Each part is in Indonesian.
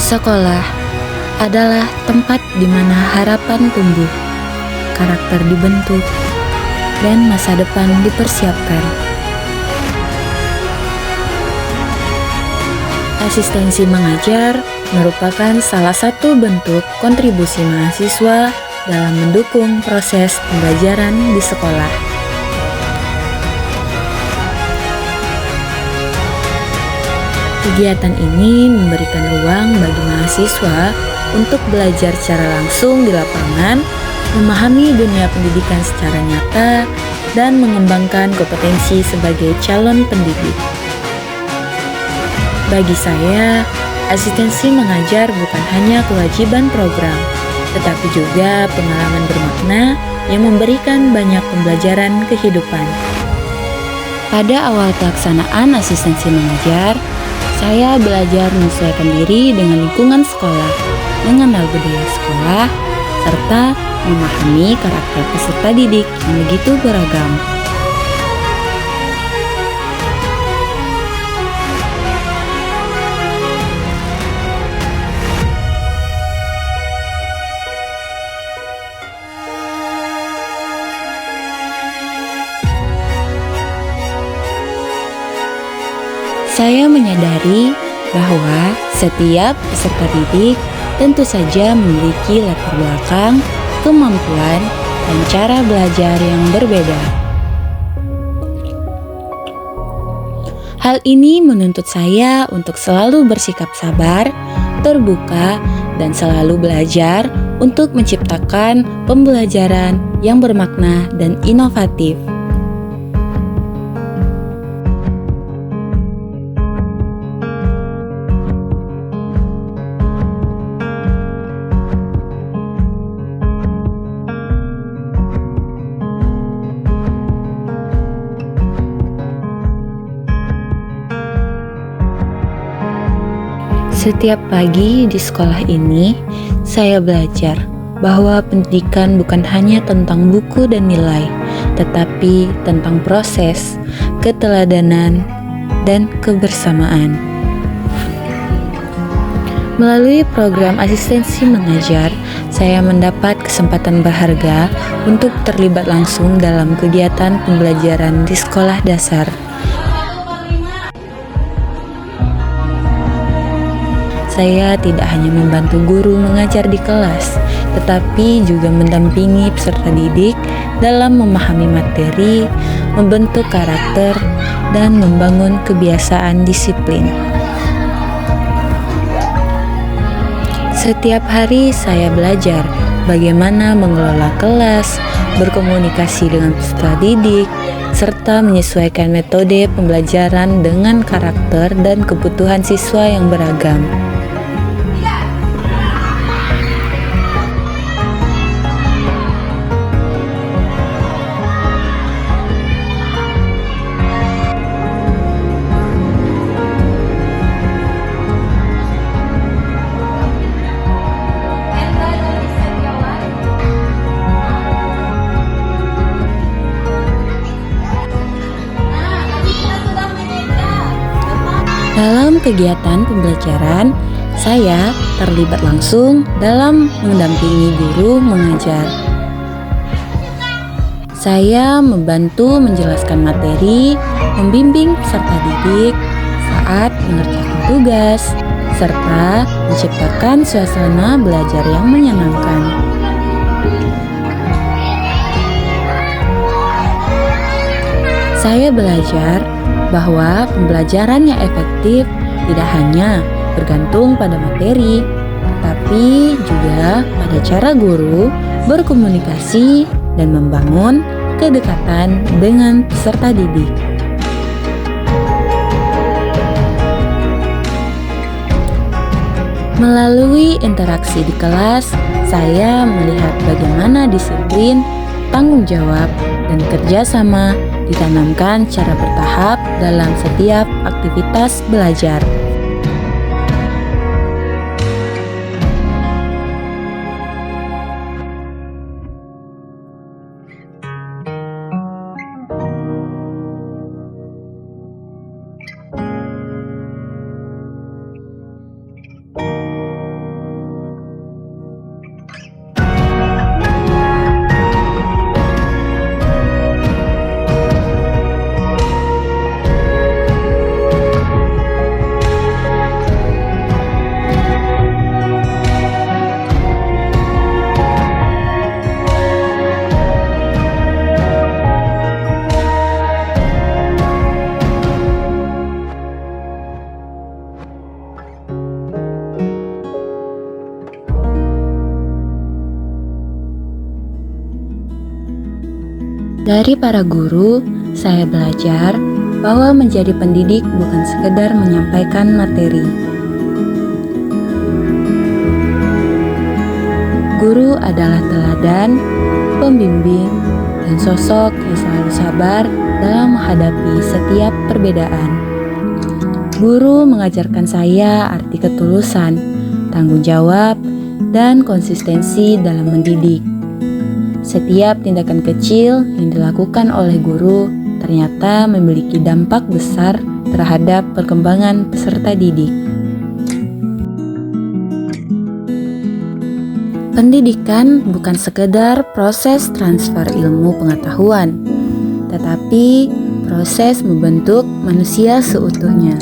Sekolah adalah tempat di mana harapan tumbuh, karakter dibentuk, dan masa depan dipersiapkan. Asistensi mengajar merupakan salah satu bentuk kontribusi mahasiswa dalam mendukung proses pembelajaran di sekolah. Kegiatan ini memberikan ruang bagi mahasiswa untuk belajar secara langsung di lapangan, memahami dunia pendidikan secara nyata, dan mengembangkan kompetensi sebagai calon pendidik. Bagi saya, asistensi mengajar bukan hanya kewajiban program, tetapi juga pengalaman bermakna yang memberikan banyak pembelajaran kehidupan. Pada awal pelaksanaan asistensi mengajar, saya belajar menyesuaikan diri dengan lingkungan sekolah, mengenal budaya sekolah, serta memahami karakter peserta didik yang begitu beragam. Saya menyadari bahwa setiap peserta didik tentu saja memiliki latar belakang, kemampuan, dan cara belajar yang berbeda. Hal ini menuntut saya untuk selalu bersikap sabar, terbuka, dan selalu belajar untuk menciptakan pembelajaran yang bermakna dan inovatif. Setiap pagi di sekolah ini, saya belajar bahwa pendidikan bukan hanya tentang buku dan nilai, tetapi tentang proses, keteladanan, dan kebersamaan. Melalui program asistensi mengajar, saya mendapat kesempatan berharga untuk terlibat langsung dalam kegiatan pembelajaran di sekolah dasar. Saya tidak hanya membantu guru mengajar di kelas, tetapi juga mendampingi peserta didik dalam memahami materi, membentuk karakter, dan membangun kebiasaan disiplin. Setiap hari saya belajar bagaimana mengelola kelas, berkomunikasi dengan peserta didik, serta menyesuaikan metode pembelajaran dengan karakter dan kebutuhan siswa yang beragam. Dalam kegiatan pembelajaran, saya terlibat langsung dalam mendampingi guru mengajar. Saya membantu menjelaskan materi, membimbing peserta didik saat mengerjakan tugas, serta menciptakan suasana belajar yang menyenangkan. Saya belajar bahwa pembelajaran yang efektif tidak hanya bergantung pada materi, tetapi juga pada cara guru berkomunikasi dan membangun kedekatan dengan peserta didik. Melalui interaksi di kelas, saya melihat bagaimana disiplin, tanggung jawab, dan kerjasama ditanamkan secara bertahap dalam setiap aktivitas belajar. Dari para guru, saya belajar bahwa menjadi pendidik bukan sekedar menyampaikan materi. Guru adalah teladan, pembimbing, dan sosok yang selalu sabar dalam menghadapi setiap perbedaan. Guru mengajarkan saya arti ketulusan, tanggung jawab, dan konsistensi dalam mendidik. Setiap tindakan kecil yang dilakukan oleh guru ternyata memiliki dampak besar terhadap perkembangan peserta didik. Pendidikan bukan sekedar proses transfer ilmu pengetahuan, tetapi proses membentuk manusia seutuhnya.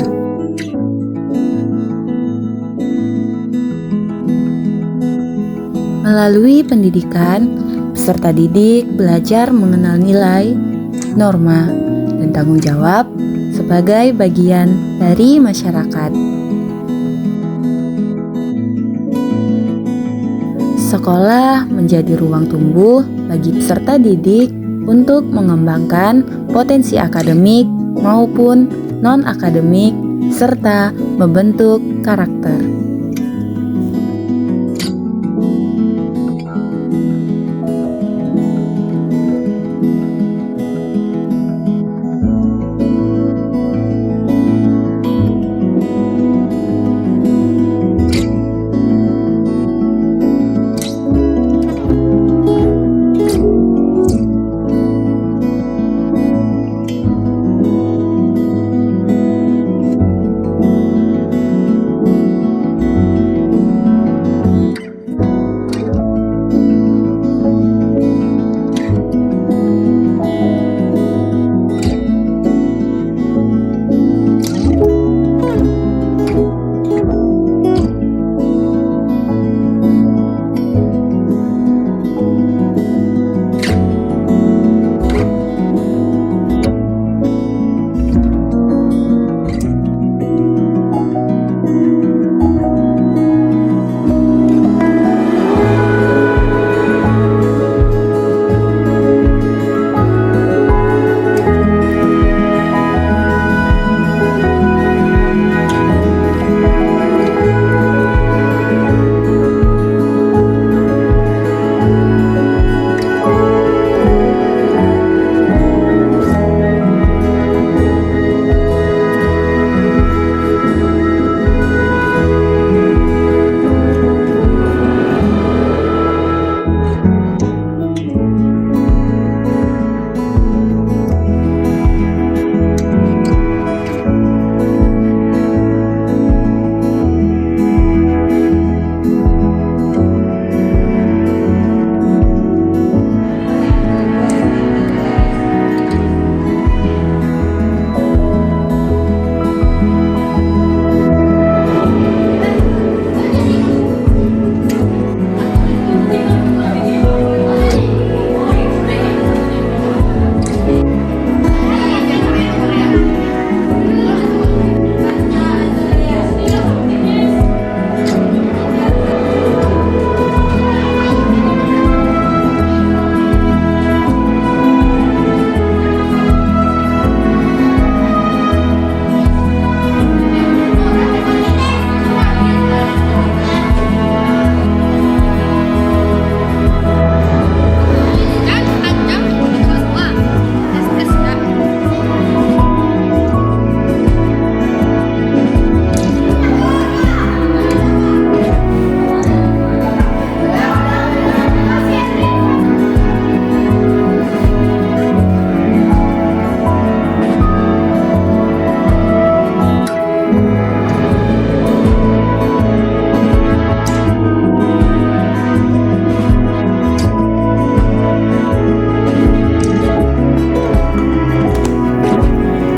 Melalui pendidikan, peserta didik belajar mengenal nilai, norma, dan tanggung jawab sebagai bagian dari masyarakat. Sekolah menjadi ruang tumbuh bagi peserta didik untuk mengembangkan potensi akademik maupun non-akademik serta membentuk karakter.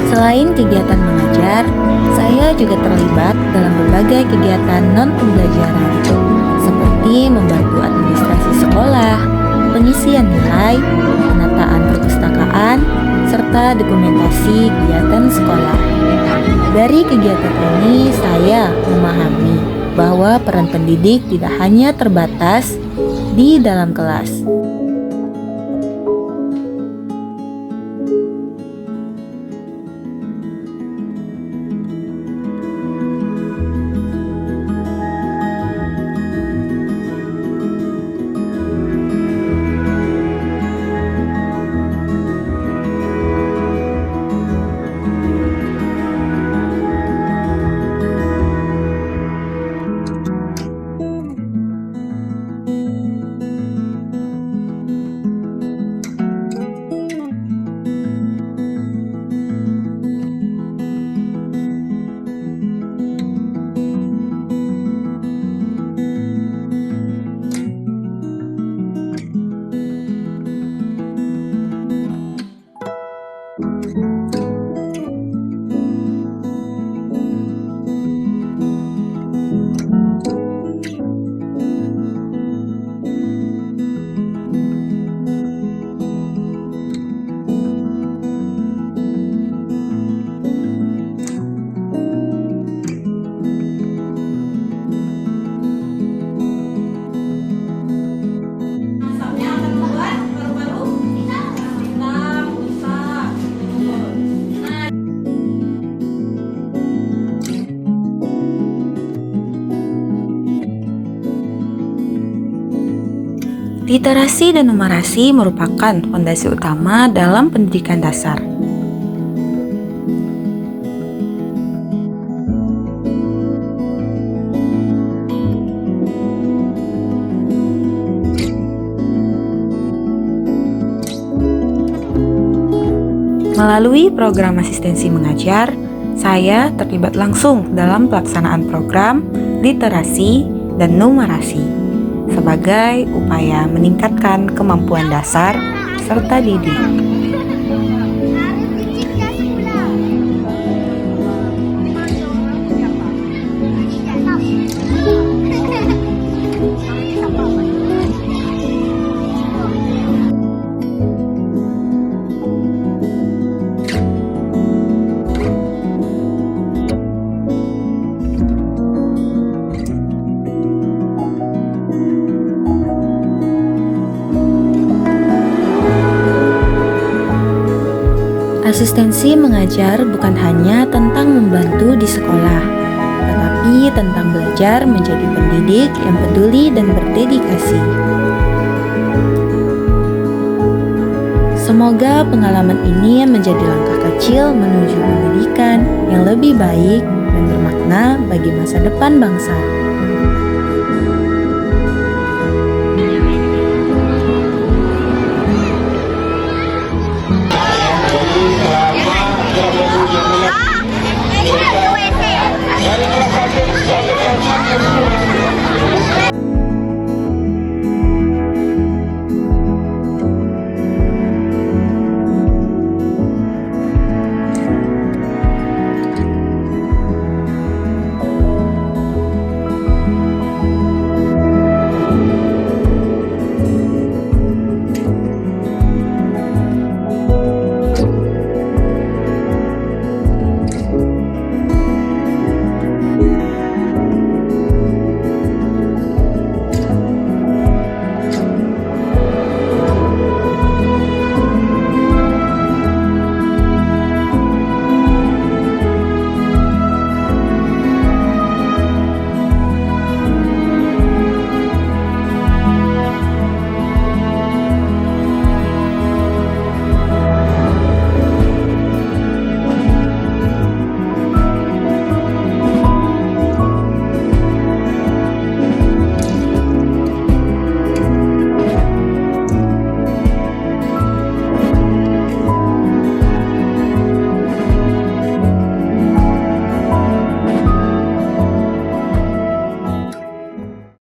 Selain kegiatan mengajar, saya juga terlibat dalam berbagai kegiatan non-pembelajaran, seperti membantu administrasi sekolah, pengisian nilai, penataan perpustakaan, serta dokumentasi kegiatan sekolah. Dari kegiatan ini, saya memahami bahwa peran pendidik tidak hanya terbatas di dalam kelas. Literasi dan numerasi merupakan fondasi utama dalam pendidikan dasar. Melalui program asistensi mengajar, saya terlibat langsung dalam pelaksanaan program literasi dan numerasi sebagai upaya meningkatkan kemampuan dasar serta didik. Asistensi mengajar bukan hanya tentang membantu di sekolah, tetapi tentang belajar menjadi pendidik yang peduli dan berdedikasi. Semoga pengalaman ini menjadi langkah kecil menuju pendidikan yang lebih baik dan bermakna bagi masa depan bangsa.